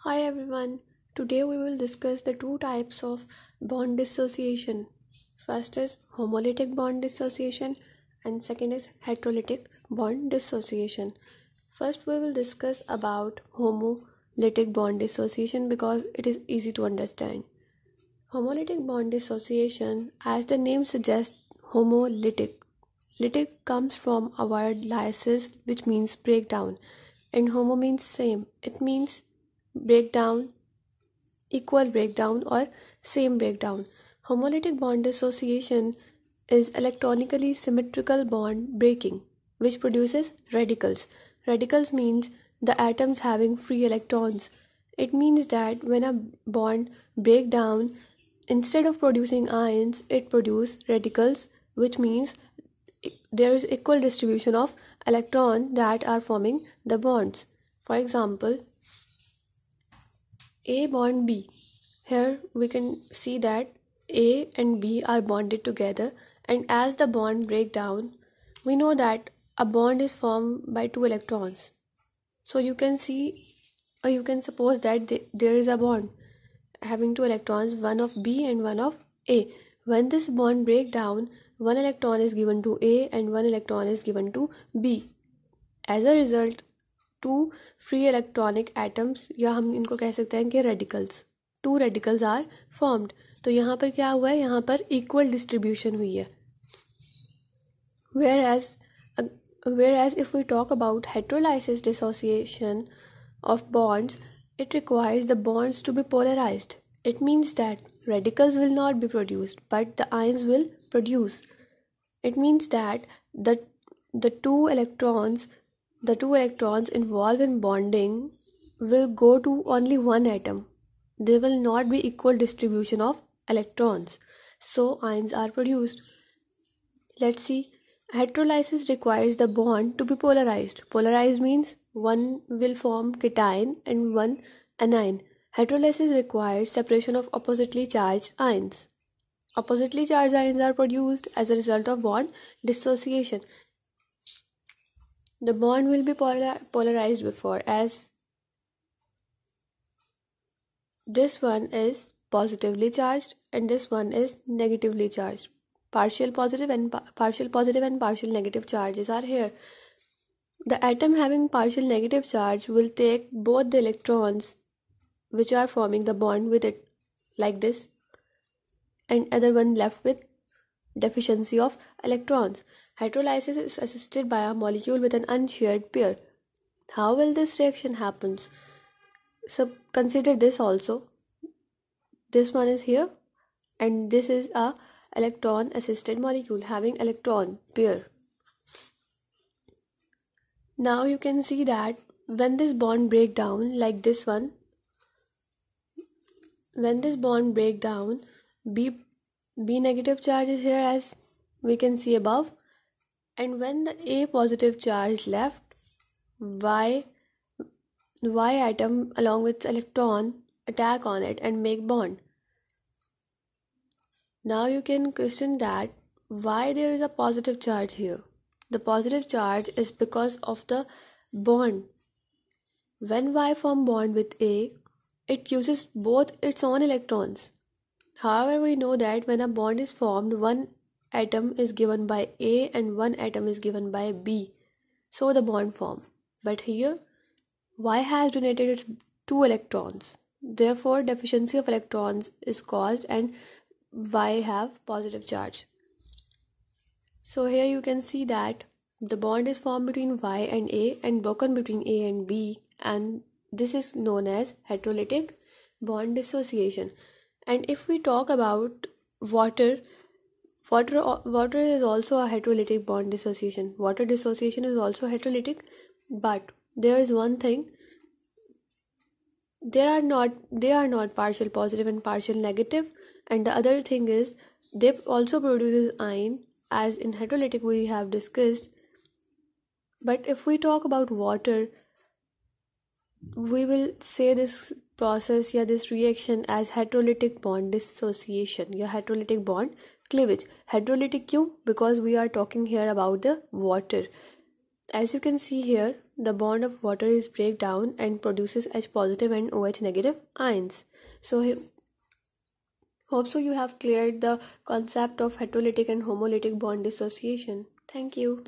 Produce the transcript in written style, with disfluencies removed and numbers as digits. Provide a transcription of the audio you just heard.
Hi everyone. Today we will discuss the two types of bond dissociation. First is homolytic bond dissociation and second is heterolytic bond dissociation. First we will discuss about homolytic bond dissociation because it is easy to understand. Homolytic bond dissociation, as the name suggests, homolytic. Lytic comes from a word lysis, which means breakdown, and homo means same. It means breakdown, equal breakdown, or same breakdown. Homolytic bond dissociation is electronically symmetrical bond breaking, which produces radicals. Radicals means the atoms having free electrons. It means that when a bond break down, instead of producing ions, it produces radicals, which means there is equal distribution of electrons that are forming the bonds. For example, A bond B. Here we can see that A and B are bonded together, and as the bond break down, we know that a bond is formed by two electrons. So you can see, or you can suppose that there is a bond having two electrons, one of B and one of A. When this bond break down, one electron is given to A and one electron is given to B. As a result, two free electronic atoms, या हम इनको कह सकते हैं कि radicals, two radicals are formed. तो यहाँ पर क्या हुआ है, यहाँ पर इक्वल डिस्ट्रीब्यूशन हुई है. whereas if we talk about heterolysis dissociation of bonds, it requires the bonds to be polarized. It means that radicals will not be produced but the ions will produce. It means that the two electrons involved in bonding will go to only one atom. There will not be equal distribution of electrons, so ions are produced. Let's see. Heterolysis requires the bond to be polarized. Polarized means one will form cation and one anion. Heterolysis requires separation of oppositely charged ions. Oppositely charged ions are produced as a result of bond dissociation. The bond will be polarized before, as this one is positively charged and this one is negatively charged. Partial positive and partial negative charges are here. The atom having partial negative charge will take both the electrons which are forming the bond with it, like this, and other one left with deficiency of electrons. Hydrolysis is assisted by a molecule with an unshared pair. How will this reaction happen? So consider this also. This one is here and this is a electron assisted molecule having electron pair. Now you can see that when this bond break down, like this one, when this bond break down, B negative charge is here as we can see above, and when the A positive charge left, Y atom along with electron attack on it and make bond. Now you can question that why there is a positive charge here. The positive charge is because of the bond. When Y form bond with A, it uses both its own electrons. However, we know that when a bond is formed, one atom is given by A and one atom is given by B. So the bond form. But here, Y has donated its two electrons. Therefore, deficiency of electrons is caused and Y have positive charge. So here you can see that the bond is formed between Y and A and broken between A and B, and this is known as heterolytic bond dissociation. And if we talk about water is also a heterolytic bond dissociation. Water dissociation is also heterolytic, but there is one thing, they are not partial positive and partial negative, and the other thing is they also produces ion, as in heterolytic we have discussed. But if we talk about water, we will say this process, this reaction as heterolytic bond dissociation, heterolytic bond cleavage. Heterolytic क्यों? Because we are talking here about the water. As you can see here, the bond of water is break down and produces H positive and OH negative ions. So hope so you have cleared the concept of heterolytic and homolytic bond dissociation. Thank you.